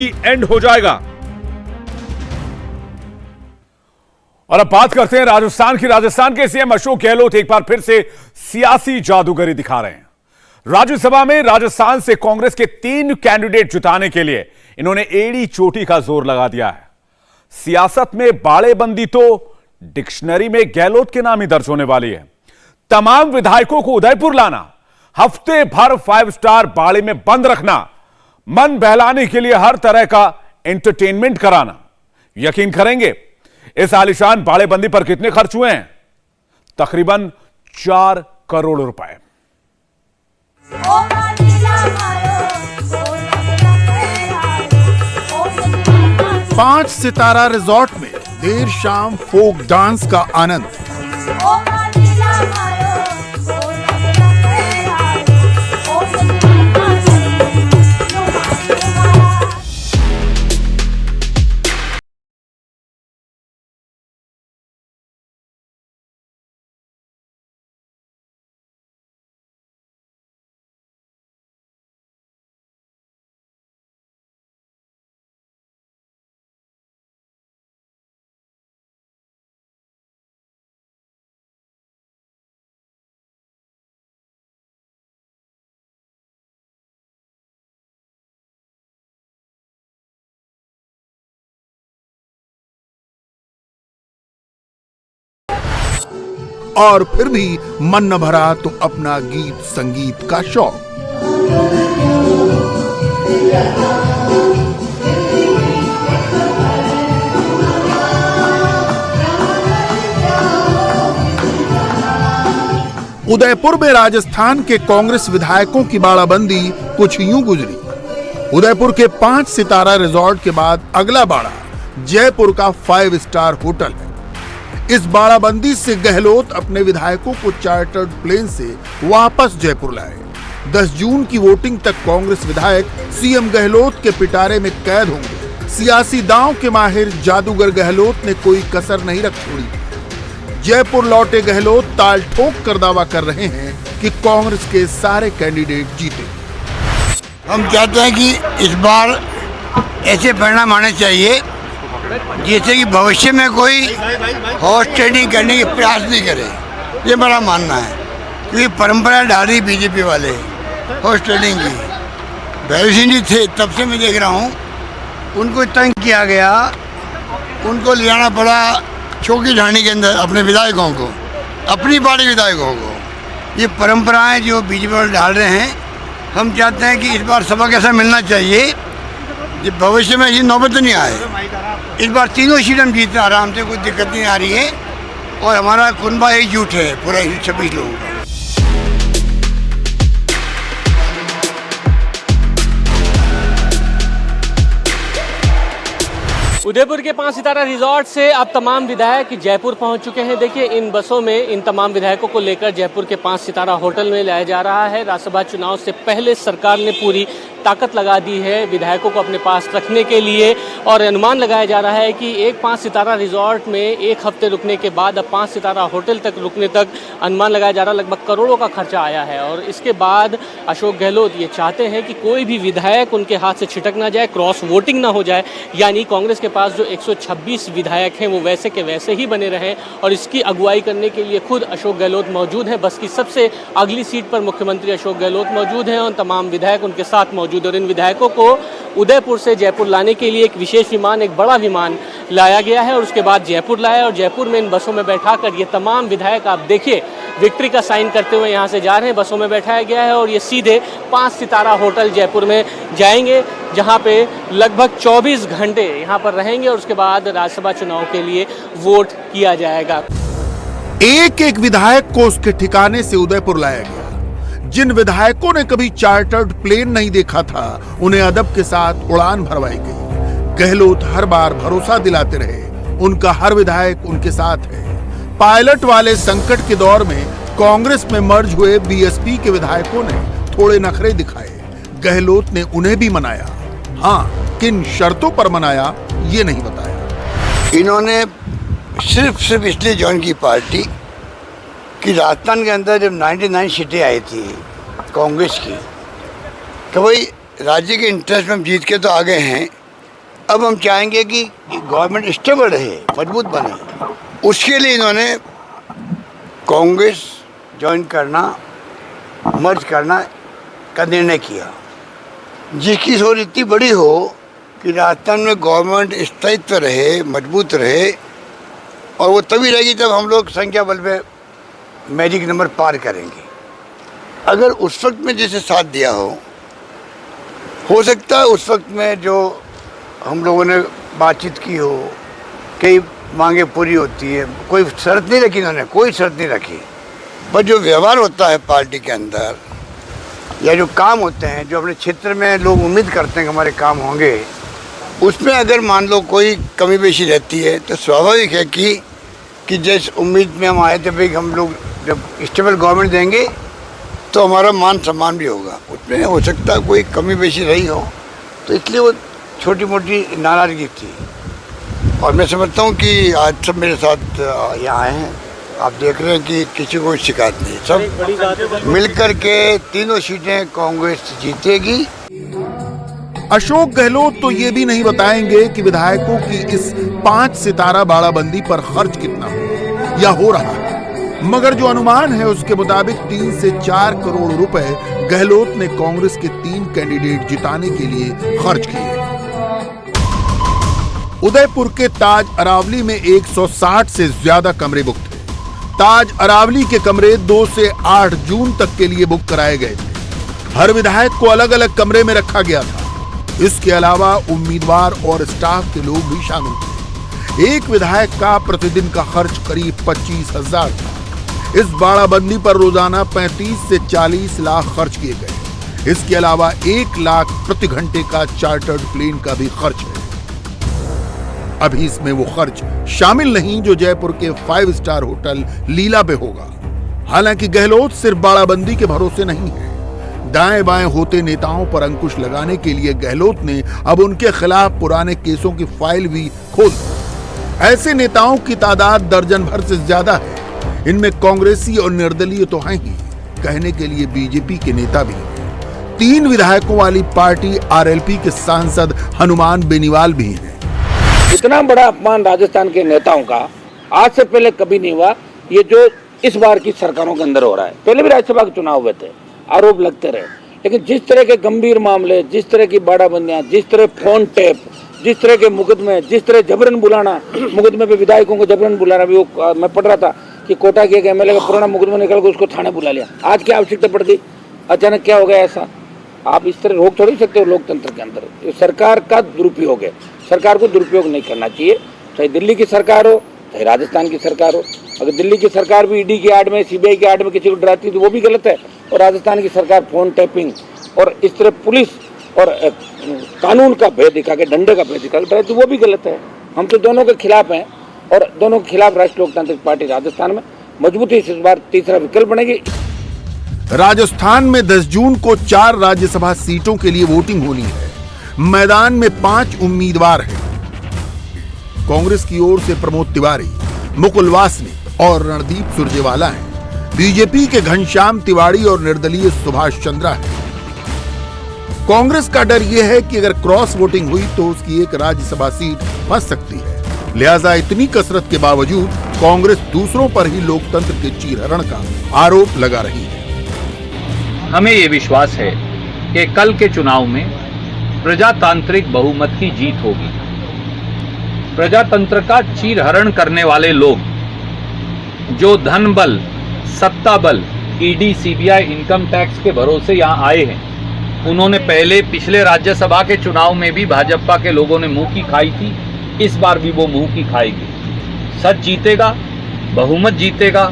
And हो जाएगा। और अब बात करते हैं राजस्थान की। राजस्थान के सीएम अशोक गहलोत एक बार फिर से सियासी जादूगरी दिखा रहे हैं। राज्यसभा में राजस्थान से कांग्रेस के 3 कैंडिडेट जिताने के लिए इन्होंने एड़ी चोटी का जोर लगा दिया है। सियासत में बाड़ेबंदी तो डिक्शनरी में गहलोत के नाम ही दर्ज होने वाली है। तमाम विधायकों को उदयपुर लाना, हफ्ते भर 5 स्टार बाड़े में बंद रखना, मन बहलाने के लिए हर तरह का एंटरटेनमेंट कराना। यकीन करेंगे इस आलिशान बाड़ेबंदी पर कितने खर्च हुए हैं? तकरीबन 4 करोड़ रुपए। 5 सितारा रिजॉर्ट में देर शाम फोक डांस का आनंद। और फिर भी मन न भरा तो अपना गीत संगीत का शौक। उदयपुर में राजस्थान के कांग्रेस विधायकों की बाड़ाबंदी कुछ यूं गुजरी। उदयपुर के 5 सितारा रिजॉर्ट के बाद अगला बाड़ा जयपुर का 5 स्टार होटल है। इस बाड़ाबंदी से गहलोत अपने विधायकों को चार्टर्ड प्लेन से वापस जयपुर लाए। 10 जून की वोटिंग तक कांग्रेस विधायक सीएम गहलोत के पिटारे में कैद होंगे। सियासी दांव के माहिर जादूगर गहलोत ने कोई कसर नहीं रख छोड़ी। जयपुर लौटे गहलोत ताल ठोक कर दावा कर रहे हैं कि कांग्रेस के सारे कैंडिडेट जीते। हम चाहते हैं कि इस बार ऐसे परिणाम आने चाहिए जैसे कि भविष्य में कोई हॉर्स ट्रेडिंग करने की प्रयास नहीं करे। ये बड़ा मानना है क्योंकि परंपरा डाल रही बीजेपी वाले हॉर्स ट्रेडिंग की। भैरव सिंह जी थे तब से मैं देख रहा हूँ, उनको तंग किया गया, उनको ले जाना पड़ा चौकी ढाणी के अंदर अपने विधायकों को, अपनी पार्टी विधायकों को। ये परंपराएं जो बीजेपी वाले डाल रहे हैं, हम चाहते हैं कि इस बार सबक ऐसा मिलना चाहिए कि भविष्य में ये नौबत नहीं आए। इस बार तीनों सीट हम जीतते आराम से, कोई दिक्कत नहीं आ रही है और हमारा कुनबा एकजुट है पूरा 26 लोगों का। उदयपुर के 5 सितारा रिजॉर्ट से अब तमाम विधायक जयपुर पहुंच चुके हैं। देखिए इन बसों में इन तमाम विधायकों को लेकर जयपुर के 5 सितारा होटल में लाया जा रहा है। राज्यसभा चुनाव से पहले सरकार ने पूरी ताकत लगा दी है विधायकों को अपने पास रखने के लिए और अनुमान लगाया जा रहा है कि एक 5 सितारा रिजॉर्ट में 1 हफ्ते रुकने के बाद अब 5 सितारा होटल तक रुकने तक अनुमान लगाया जा रहा है लगभग करोड़ों का खर्चा आया है। और इसके बाद अशोक गहलोत ये चाहते हैं कि कोई भी विधायक उनके हाथ से छिटक ना जाए, क्रॉस वोटिंग ना हो जाए, यानी कांग्रेस के पास जो 126 विधायक हैं वो वैसे के वैसे ही बने रहें। और इसकी अगुवाई करने के लिए खुद अशोक गहलोत मौजूद हैं। बस की सबसे अगली सीट पर मुख्यमंत्री अशोक गहलोत मौजूद हैं और तमाम विधायक उनके साथ मौजूद। और इन विधायकों को उदयपुर से जयपुर लाने के लिए एक विशेष विमान, एक बड़ा विमान लाया गया है और उसके बाद जयपुर लाया और जयपुर में इन बसों में बैठाकर ये तमाम विधायक आप देखिए विक्ट्री का साइन करते हुए यहाँ से जा रहे हैं। बसों में बैठाया गया है और ये सीधे 5 सितारा होटल जयपुर में जाएंगे जहाँ पे लगभग 24 घंटे यहाँ पर रहेंगे और उसके बाद राज्यसभा चुनाव के लिए वोट किया जाएगा। एक एक विधायक को उसके ठिकाने से उदयपुर लाया गया। जिन विधायकों ने कभी चार्टर्ड प्लेन नहीं देखा था उन्हें अदब के साथ उड़ान भरवाई गई। गहलोत हर बार भरोसा दिलाते रहे, उनका हर विधायक उनके साथ है। पायलट वाले संकट के दौर में कांग्रेस में मर्ज हुए बीएसपी के विधायकों ने थोड़े नखरे दिखाए। गहलोत ने उन्हें भी मनाया। हाँ, किन शर्तों पर मनाया ये नहीं बताया। इन्होंने सिर्फ इसलिए ज्वाइन की पार्टी कि राजस्थान के अंदर जब 99 सीटें आई थी कांग्रेस की, तो वही राज्य के इंटरेस्ट में हम जीत के तो आ गए हैं, अब हम चाहेंगे कि गवर्नमेंट स्टेबल रहे, मजबूत बने। उसके लिए इन्होंने कांग्रेस ज्वाइन करना, मर्ज करना का निर्णय किया, जिसकी सोच इतनी बड़ी हो कि राजस्थान में गवर्नमेंट स्थायित्व रहे, मजबूत रहे, और वो तभी रहेगी जब हम लोग संख्या बल में मैजिक नंबर पार करेंगे। अगर उस वक्त में जैसे साथ दिया हो सकता है उस वक्त में जो हम लोगों ने बातचीत की हो, कई मांगे पूरी होती है, कोई शर्त नहीं रखी इन्होंने, कोई शर्त नहीं रखी, पर जो व्यवहार होता है पार्टी के अंदर या जो काम होते हैं, जो अपने क्षेत्र में लोग उम्मीद करते हैं कि हमारे काम होंगे, उसमें अगर मान लो कोई कमी पेशी रहती है तो स्वाभाविक है कि जिस उम्मीद में हम आए थे भाई हम लोग जब स्टेबल गवर्नमेंट देंगे तो हमारा मान सम्मान भी होगा, उसमें हो सकता है कोई कमी पेशी रही हो, तो इसलिए वो छोटी मोटी नाराज़गी थी। और मैं समझता हूँ कि आज सब मेरे साथ यहाँ आए हैं, आप देख रहे हैं कि किसी को शिकायत नहीं, सब मिलकर के तीनों सीटें कांग्रेस जीतेगी। अशोक गहलोत तो ये भी नहीं बताएंगे कि विधायकों की इस 5 सितारा बाड़ाबंदी पर खर्च कितना हो या हो रहा है, मगर जो अनुमान है उसके मुताबिक 3 से 4 करोड़ रुपए गहलोत ने कांग्रेस के 3 कैंडिडेट जिताने के लिए खर्च किए। उदयपुर के ताज अरावली में 160 से ज्यादा कमरे बुक थे। ताज अरावली के कमरे 2 से 8 जून तक के लिए बुक कराए गए थे। हर विधायक को अलग अलग कमरे में रखा गया था। इसके अलावा उम्मीदवार और स्टाफ के लोग भी शामिल थे। एक विधायक का प्रतिदिन का खर्च करीब 25,000 था। इस बाड़ाबंदी पर रोजाना 35 से 40 लाख खर्च किए गए। इसके अलावा 1 लाख प्रति घंटे का चार्टर्ड प्लेन का भी खर्च है। अभी इसमें वो खर्च शामिल नहीं जो जयपुर के 5 स्टार होटल लीला पे होगा। हालांकि गहलोत सिर्फ बाड़ाबंदी के भरोसे नहीं है। दाएं बाएं होते नेताओं पर अंकुश लगाने के लिए गहलोत ने अब उनके खिलाफ पुराने केसों की फाइल भी खोल दी। ऐसे नेताओं की तादाद दर्जन भर से ज्यादा है। इनमें कांग्रेसी और निर्दलीय तो हैं ही, कहने के लिए बीजेपी के नेता भी हैं। 3 विधायकों वाली पार्टी आरएलपी के सांसद हनुमान बेनीवाल भी हैं। इतना बड़ा अपमान राजस्थान के नेताओं का आज से पहले कभी नहीं हुआ। ये जो इस बार की सरकारों के अंदर हो रहा है, पहले भी राज्यसभा के चुनाव हुए थे, आरोप लगते रहे, लेकिन जिस तरह के गंभीर मामले, जिस तरह की बाड़ाबंदियां, जिस तरह फोन टेप, जिस तरह के मुकदमे, जिस तरह जबरन बुलाना, मुकदमे पे विधायकों को जबरन बुलाना भी, वो मैं पढ़ रहा था कि कोटा के एमएलए का पुराना मुकदमा निकल के उसको थाने बुला लिया। आज क्या आवश्यकता पड़ गई, अचानक क्या हो गया ऐसा? आप इस तरह रोक थोड़ी सकते हो लोकतंत्र के अंदर। ये सरकार का दुरुपयोग है, सरकार को दुरुपयोग नहीं करना चाहिए। चाहे दिल्ली की सरकार हो, चाहे राजस्थान की सरकार हो। अगर दिल्ली की सरकार भी ईडी की आड़ में, सीबीआई की आड़ में किसी को डराती तो वो भी गलत है, और राजस्थान की सरकार फोन टैपिंग और इस तरह पुलिस और कानून का भेद दिखा के, डंडे का भेद दिखा के डराती, वो भी गलत है। हम तो दोनों के खिलाफ हैं, और दोनों के खिलाफ राष्ट्रीय लोकतांत्रिक पार्टी राजस्थान में मजबूती से इस बार तीसरा विकल्प बनेगी। राजस्थान में 10 जून को 4 राज्यसभा सीटों के लिए वोटिंग होनी है। मैदान में 5 उम्मीदवार हैं। कांग्रेस की ओर से प्रमोद तिवारी, मुकुल वासनिक और रणदीप सुरजेवाला हैं। बीजेपी के घनश्याम तिवारी और निर्दलीय सुभाष चंद्रा है। कांग्रेस का डर यह है कि अगर क्रॉस वोटिंग हुई तो उसकी एक राज्यसभा सीट फंस सकती है। लिहाजा इतनी कसरत के बावजूद कांग्रेस दूसरों पर ही लोकतंत्र के चीरहरण का आरोप लगा रही है। हमें ये विश्वास है कि कल के चुनाव में प्रजातांत्रिक बहुमत की जीत होगी। प्रजातंत्र का चीरहरण करने वाले लोग जो धन बल, सत्ता बल, ईडी, सीबीआई, इनकम टैक्स के भरोसे यहाँ आए हैं, उन्होंने पहले पिछले राज्यसभा के चुनाव में भी भाजपा के लोगों ने मुंह की खाई थी, इस बार भी वो मुंह की खाएगी। सच जीतेगा, बहुमत जीतेगा,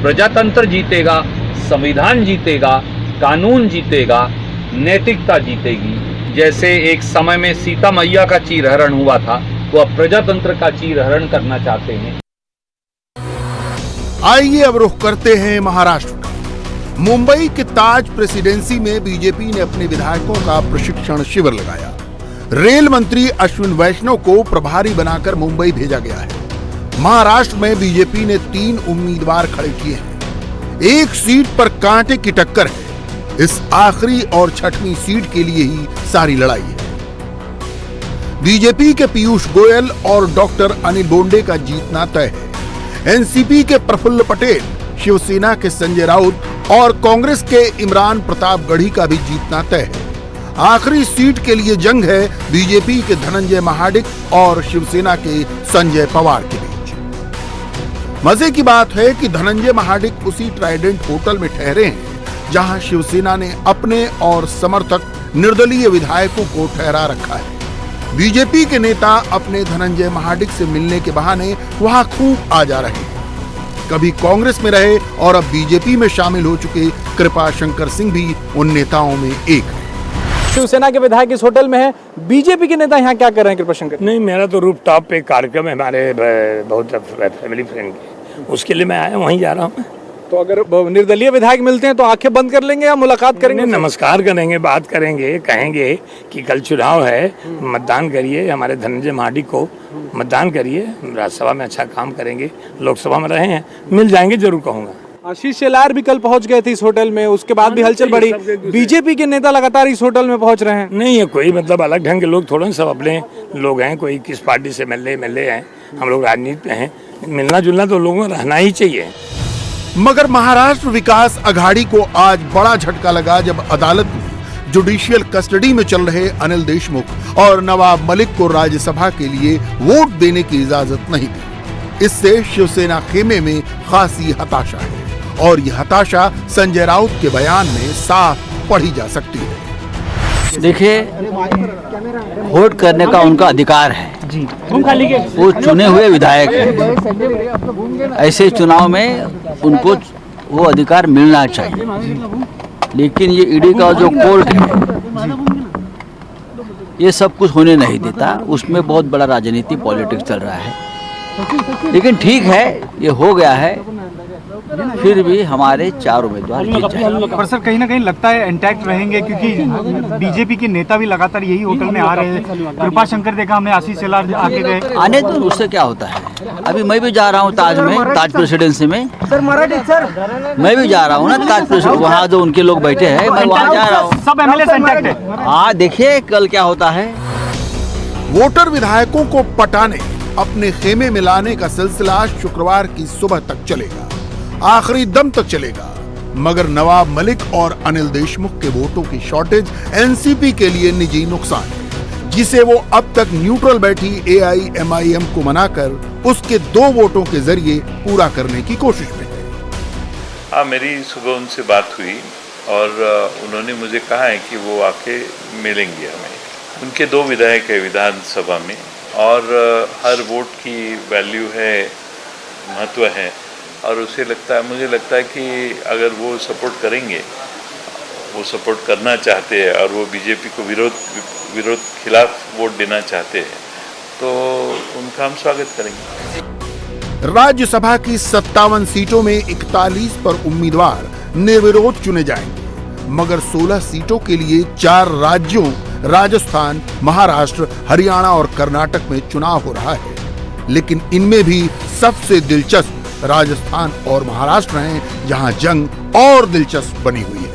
प्रजातंत्र जीतेगा, संविधान जीतेगा, कानून जीतेगा, नैतिकता जीतेगी। जैसे एक समय में सीता मैया का चीरहरण हुआ था, वो अब प्रजातंत्र का चीरहरण करना चाहते हैं। आइए अब रुख करते हैं महाराष्ट्र का। मुंबई के ताज प्रेसिडेंसी में बीजेपी ने अपने विधायकों का प्रशिक्षण शिविर लगाया। रेल मंत्री अश्विन वैष्णव को प्रभारी बनाकर मुंबई भेजा गया है। महाराष्ट्र में बीजेपी ने 3 उम्मीदवार खड़े किए हैं। एक सीट पर कांटे की टक्कर है। इस आखिरी और 6वीं सीट के लिए ही सारी लड़ाई है। बीजेपी के पीयूष गोयल और डॉक्टर अनिल बोंडे का जीतना तय है। एनसीपी के प्रफुल्ल पटेल, शिवसेना के संजय राउत और कांग्रेस के इमरान प्रताप गढ़ी का भी जीतना तय है। आखिरी सीट के लिए जंग है बीजेपी के धनंजय महाडिक और शिवसेना के संजय पवार के बीच। मजे की बात है कि धनंजय महाडिक उसी ट्राइडेंट होटल में ठहरे हैं जहां शिवसेना ने अपने और समर्थक निर्दलीय विधायकों को ठहरा रखा है। बीजेपी के नेता अपने धनंजय महाडिक से मिलने के बहाने वहां खूब आ जा रहे हैं। कभी कांग्रेस में रहे और अब बीजेपी में शामिल हो चुके कृपा शंकर सिंह भी उन नेताओं में एक है। शिवसेना के विधायक इस होटल में है, बीजेपी के नेता यहाँ क्या कर रहे हैं कृपाशंकर? नहीं, मेरा तो रूफ टॉप पे कार्यक्रम है हमारे बहुत फैमिली फ्रेंड के, उसके लिए मैं आया, वहीं जा रहा हूँ। तो अगर निर्दलीय विधायक मिलते हैं तो आंखें बंद कर लेंगे या मुलाकात करेंगे? नमस्कार करेंगे, बात करेंगे, कहेंगे कि कल चुनाव है, मतदान करिए, हमारे धनंजय महाडिक को मतदान करिए, राज्यसभा में अच्छा काम करेंगे, लोकसभा में रहे हैं, मिल जाएंगे, जरूर कहूँगा। आशीष शेलार भी कल पहुंच गए थे इस होटल में, उसके बाद भी हलचल बढ़ी। बीजेपी के नेता लगातार इस होटल में पहुंच रहे हैं। नहीं, ये कोई मतलब अलग ढंग के लोग थोड़े, सब अपने लोग हैं, कोई किस पार्टी से मिले हैं, हम लोग राजनीति में हैं, मिलना जुलना तो लोगों को रहना ही चाहिए। मगर महाराष्ट्र विकास अघाड़ी को आज बड़ा झटका लगा जब अदालत ने जुडिशियल कस्टडी में चल रहे अनिल देशमुख और नवाब मलिक को राज्यसभा के लिए वोट देने की इजाजत नहीं दी। इससे शिवसेना खेमे में खासी हताशा है और यह हताशा संजय राउत के बयान में साफ पढ़ी जा सकती है। देखिए, वोट करने का उनका अधिकार है, वो चुने हुए विधायक हैं। ऐसे चुनाव में उनको वो अधिकार मिलना चाहिए, लेकिन ये ईडी का जो कोर्ट है ये सब कुछ होने नहीं देता, उसमें बहुत बड़ा राजनीति पॉलिटिक्स चल रहा है। लेकिन ठीक है, ये हो गया है, फिर भी हमारे 4 उम्मीदवार जीत जाएंगे। पर सर कहीं ना कहीं लगता है इंटैक्ट रहेंगे, क्योंकि बीजेपी के नेता भी लगातार यही होटल में आ रहे हैं। कृपा शंकर देखा हमने, आशीष शेलार आके गए, आने तो उससे क्या होता है। अभी मैं भी जा रहा हूँ ताज में, ताज प्रेसिडेंसी में, मैं भी जा रहा हूँ ना ताज प्रेसिडेंसी, वहाँ जो उनके लोग बैठे हैं, मैं वहाँ जा रहा हूँ। सब एमएलए इंटैक्ट है। हाँ, देखिए कल क्या होता है। वोटर विधायकों को पटाने, अपने खेमे में लाने का सिलसिला शुक्रवार की सुबह तक चलेगा, आखिरी दम तक चलेगा। मगर नवाब मलिक और अनिल देशमुख के वोटों की शॉर्टेज एनसीपी के लिए निजी नुकसान है, जिसे वो अब तक न्यूट्रल बैठी एआईएमआईएम को मनाकर उसके 2 वोटों के जरिए पूरा करने की कोशिश में है। हाँ, मेरी सुबह उनसे बात हुई और उन्होंने मुझे कहा है कि वो आके मिलेंगे हमें। उनके 2 विधायक है विधानसभा में और हर वोट की वैल्यू है, महत्व है, और उसे लगता है, मुझे लगता है कि अगर वो सपोर्ट करेंगे, वो सपोर्ट करना चाहते हैं और वो बीजेपी को विरोध खिलाफ वोट देना चाहते हैं, तो उनका हम स्वागत करेंगे। राज्यसभा की 57 सीटों में 41 पर उम्मीदवार निर्विरोध चुने जाएंगे, मगर 16 सीटों के लिए 4 राज्यों राजस्थान, महाराष्ट्र, हरियाणा और कर्नाटक में चुनाव हो रहा है। लेकिन इनमें भी सबसे दिलचस्प राजस्थान और महाराष्ट्र हैं, जहां जंग और दिलचस्प बनी हुई है।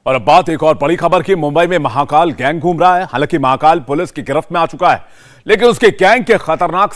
और अब बात एक और बड़ी खबर की। मुंबई में महाकाल गैंग घूम रहा है। हालांकि महाकाल पुलिस की गिरफ्त में आ चुका है, लेकिन उसके गैंग के खतरनाक